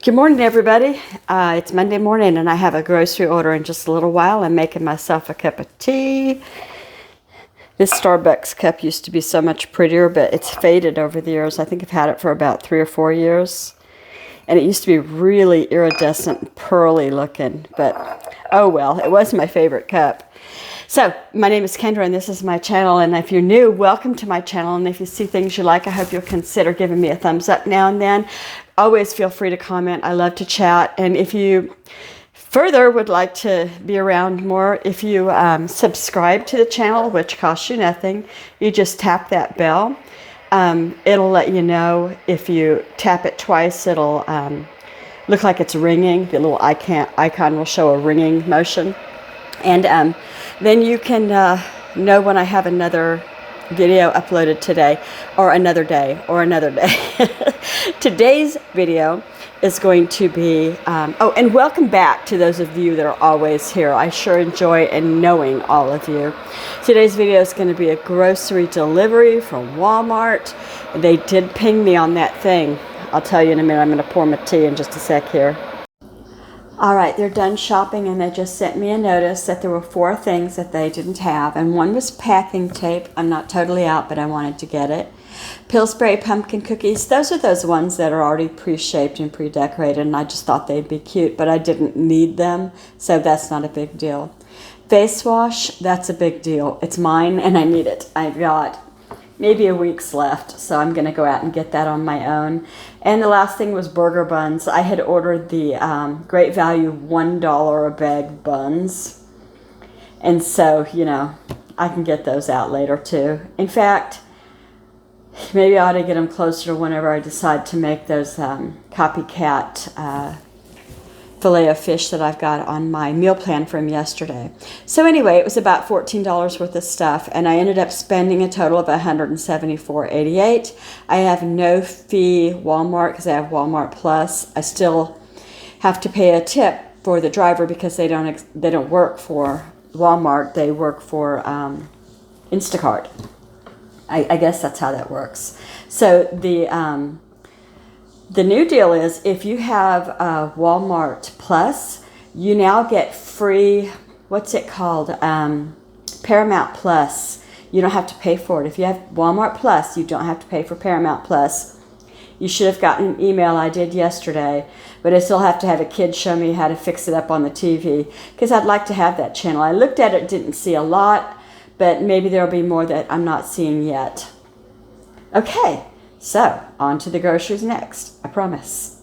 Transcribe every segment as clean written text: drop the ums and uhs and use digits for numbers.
Good morning, everybody. It's Monday morning, and I have a grocery order in just a little while. I'm making myself a cup of tea. This Starbucks cup used to be so much prettier, but it's faded over the years. I think I've had it for about 3 or 4 years. And it used to be really iridescent, pearly looking, but oh well, it was my favorite cup. So, my name is Kendra, and this is my channel, and if you're new, welcome to my channel, and if you see things you like, I hope you'll consider giving me a thumbs up now and then. Always feel free to comment. I love to chat, and if you further would like to be around more, if you subscribe to the channel, which costs you nothing, you just tap that bell. It'll let you know. If you tap it twice, it'll look like it's ringing. The little icon will show a ringing motion. And then you can know when I have another video uploaded today, or another day, or another day. Today's video is going to be, oh, and welcome back to those of you that are always here. I sure enjoy knowing all of you. Today's video is going to be a grocery delivery from Walmart. They did ping me on that thing. I'll tell you in a minute. I'm going to pour my tea in just a sec here. All right, they're done shopping, and they just sent me a notice that there were 4 things that they didn't have, and one was packing tape. I'm not totally out, but I wanted to get it. Pillsbury pumpkin cookies. Those are those ones that are already pre-shaped and pre-decorated, and I just thought they'd be cute, but I didn't need them, so that's not a big deal. Face wash, that's a big deal. It's mine, and I need it. I've got maybe a week's left, so I'm going to go out and get that on my own. And the last thing was burger buns. I had ordered the Great Value $1 a bag buns, and so, you know, I can get those out later too. In fact, maybe I ought to get them closer to whenever I decide to make those copycat fillet of fish that I've got on my meal plan from yesterday. So anyway, it was about $14 worth of stuff, and I ended up spending a total of $174.88. I have no fee Walmart because I have Walmart Plus. I still have to pay a tip for the driver because they don't work for Walmart. They work for Instacart. I guess that's how that works. So the new deal is if you have Walmart Plus, you now get free, what's it called? Paramount Plus. You don't have to pay for it. If you have Walmart Plus, you don't have to pay for Paramount Plus. You should have gotten an email I did yesterday, but I still have to have a kid show me how to fix it up on the TV because I'd like to have that channel. I looked at it, didn't see a lot, but maybe there'll be more that I'm not seeing yet. Okay. So, on to the groceries next, I promise.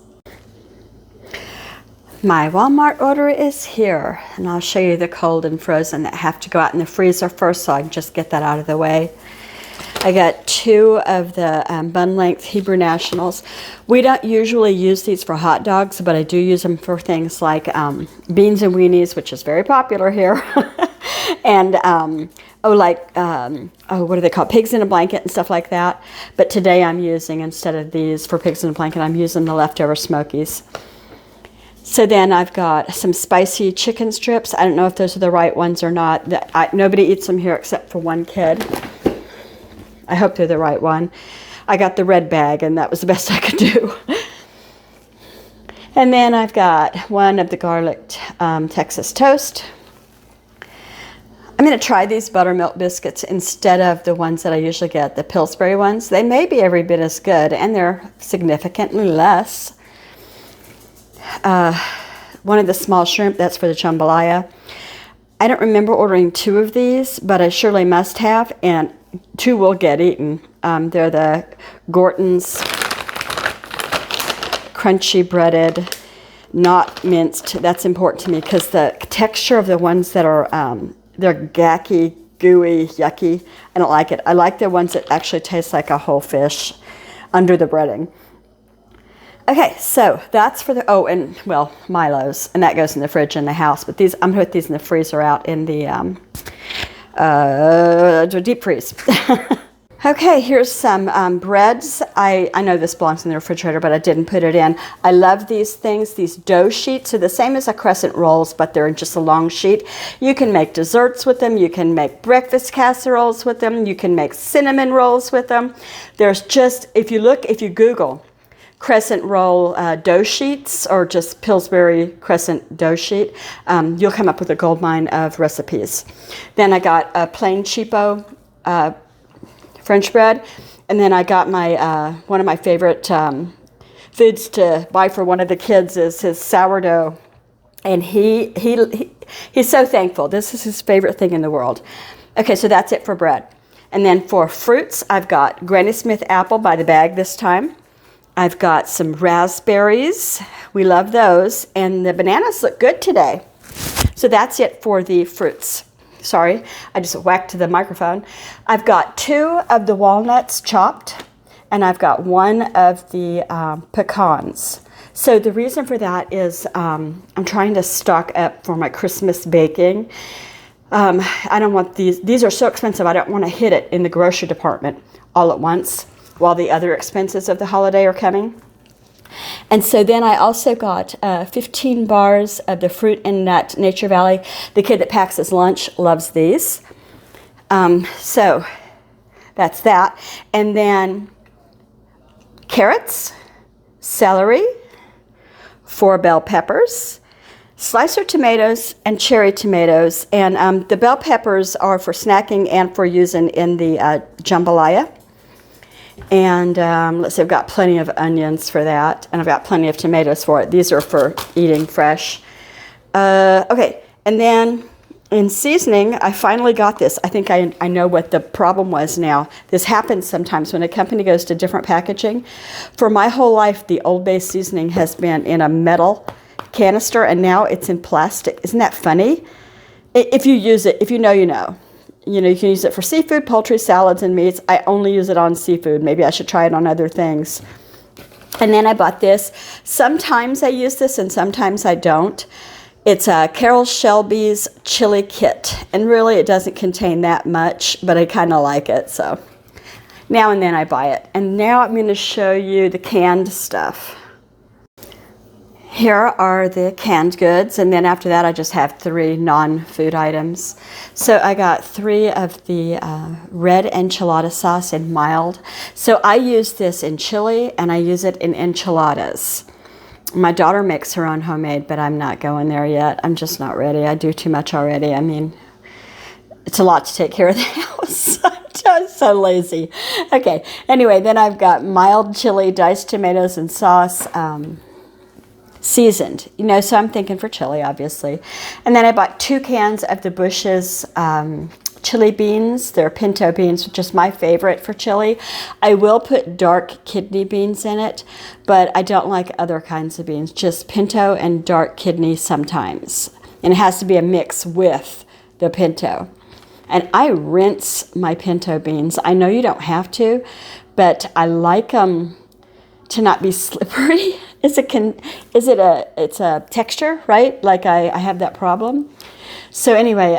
My Walmart order is here, and I'll show you the cold and frozen that have to go out in the freezer first so I can just get that out of the way. I got 2 of the bun length Hebrew Nationals. We don't usually use these for hot dogs, but I do use them for things like beans and weenies, which is very popular here. And what do they call it? Pigs in a blanket and stuff like that. But today I'm using, instead of these for pigs in a blanket, I'm using the leftover Smokies. So then I've got some spicy chicken strips. I don't know if those are the right ones or not. Nobody eats them here except for one kid. I hope they're the right one. I got the red bag, and that was the best I could do. And then I've got one of the garlic Texas toast. I'm going to try these buttermilk biscuits instead of the ones that I usually get, the Pillsbury ones. They may be every bit as good, and they're significantly less. One of the small shrimp, that's for the jambalaya. I don't remember ordering 2 of these, but I surely must have, and 2 will get eaten. They're the Gorton's crunchy breaded, not minced. That's important to me because the texture of the ones that are they're gacky, gooey, yucky. I don't like it. I like the ones that actually taste like a whole fish under the breading. Okay, so that's for the, oh, and, well, Milo's, and that goes in the fridge in the house. But these, I'm going to put these in the freezer out in the deep freeze. Okay, here's some breads. I know this belongs in the refrigerator, but I didn't put it in. I love these things. These dough sheets are the same as a crescent rolls, but they're just a long sheet. You can make desserts with them. You can make breakfast casseroles with them. You can make cinnamon rolls with them. There's just, if you Google crescent roll dough sheets, or just Pillsbury crescent dough sheet. You'll come up with a gold mine of recipes. Then I got a plain cheapo French bread, and then I got my one of my favorite foods to buy for one of the kids is his sourdough, and he's so thankful. This is his favorite thing in the world. Okay, so that's it for bread. And then for fruits, I've got Granny Smith apple by the bag this time. I've got some raspberries. We love those. And the bananas look good today. So that's it for the fruits. Sorry, I just whacked the microphone. I've got 2 of the walnuts chopped, and I've got 1 of the pecans. So the reason for that is I'm trying to stock up for my Christmas baking. I don't want these are so expensive, I don't want to hit it in the grocery department all at once while the other expenses of the holiday are coming. And so then I also got 15 bars of the Fruit and Nut Nature Valley. The kid that packs his lunch loves these. So that's that. And then carrots, celery, 4 bell peppers, slicer tomatoes, and cherry tomatoes. And the bell peppers are for snacking and for using in the jambalaya. And let's see, I've got plenty of onions for that, and I've got plenty of tomatoes for it. These are for eating fresh. Okay, and then in seasoning, I finally got this. I think I know what the problem was now. This happens sometimes when a company goes to different packaging. For my whole life, the Old Bay seasoning has been in a metal canister, and now it's in plastic. Isn't that funny? If you use it, if you know, you know. You know, you can use it for seafood, poultry, salads, and meats. I only use it on seafood. Maybe I should try it on other things. And then I bought this. Sometimes I use this and sometimes I don't. It's Carol Shelby's chili kit. And really it doesn't contain that much, but I kind of like it. So now and then I buy it. And now I'm going to show you the canned stuff. Here are the canned goods, and then after that I just have 3 non-food items. So I got 3 of the red enchilada sauce in mild. So I use this in chili and I use it in enchiladas. My daughter makes her own homemade, but I'm not going there yet. I'm just not ready. I do too much already. I mean, it's a lot to take care of the house. I'm so lazy. Okay, anyway, then I've got mild chili, diced tomatoes and sauce. Seasoned, you know, so I'm thinking for chili, obviously. And then I bought 2 cans of the Bush's chili beans. They're pinto beans, which is my favorite for chili. I will put dark kidney beans in it, but I don't like other kinds of beans, just pinto and dark kidney sometimes. And it has to be a mix with the pinto. And I rinse my pinto beans. I know you don't have to, but I like them to not be slippery. It's a texture, right? Like I have that problem. So anyway,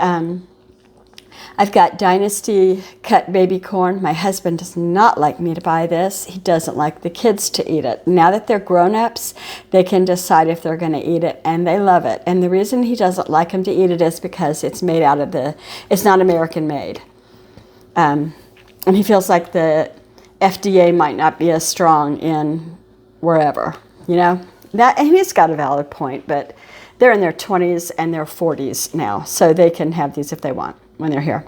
I've got Dynasty cut baby corn. My husband does not like me to buy this. He doesn't like the kids to eat it. Now that they're grown-ups, they can decide if they're going to eat it, and they love it. And the reason he doesn't like them to eat it is because it's made out of it's not American made. And he feels like the FDA might not be as strong in wherever, you know. And he's got a valid point, but they're in their 20s and their 40s now, so they can have these if they want when they're here.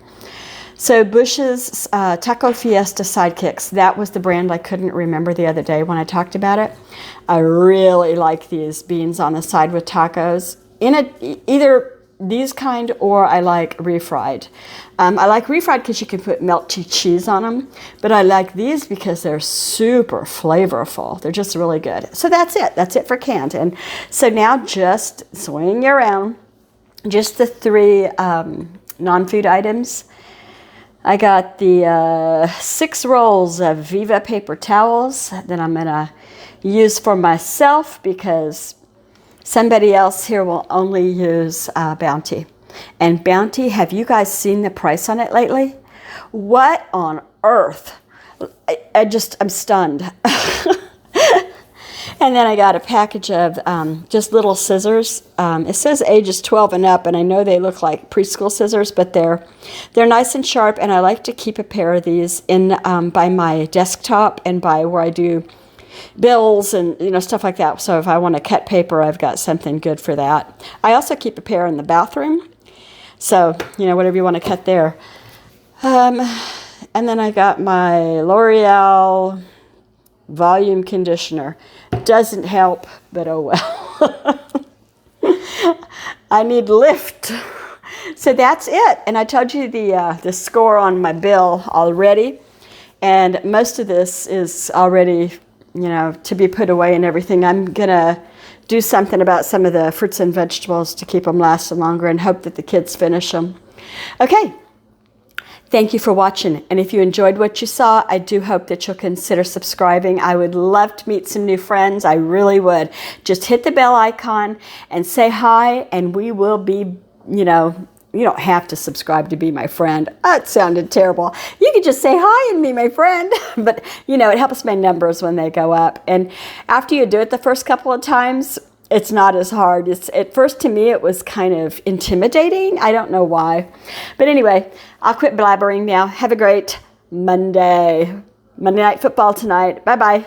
So Bush's Taco Fiesta Sidekicks, that was the brand I couldn't remember the other day when I talked about it. I really like these beans on the side with tacos. Either these kind or I like refried. I like refried because you can put melty cheese on them, but I like these because they're super flavorful. They're just really good. So that's it. That's it for canned. And so now just swing around, just the 3 non-food items. I got the 6 rolls of Viva paper towels that I'm going to use for myself because somebody else here will only use Bounty. And Bounty, have you guys seen the price on it lately? What on earth? I'm stunned. And then I got a package of just little scissors. It says ages 12 and up, and I know they look like preschool scissors, but they're nice and sharp, and I like to keep a pair of these in by my desktop and by where I do bills and, stuff like that. So if I want to cut paper, I've got something good for that. I also keep a pair in the bathroom. So, whatever you want to cut there. And then I got my L'Oreal volume conditioner. Doesn't help, but oh well. I need lift. So that's it. And I told you the score on my bill already. And most of this is already, to be put away and everything. I'm going to do something about some of the fruits and vegetables to keep them lasting longer and hope that the kids finish them. Okay. Thank you for watching. And if you enjoyed what you saw, I do hope that you'll consider subscribing. I would love to meet some new friends. I really would. Just hit the bell icon and say hi, and we will be, you don't have to subscribe to be my friend. That sounded terrible. You can just say hi and be my friend. But, it helps my numbers when they go up. And after you do it the first couple of times, it's not as hard. At first, to me, it was kind of intimidating. I don't know why. But anyway, I'll quit blabbering now. Have a great Monday. Monday Night Football tonight. Bye-bye.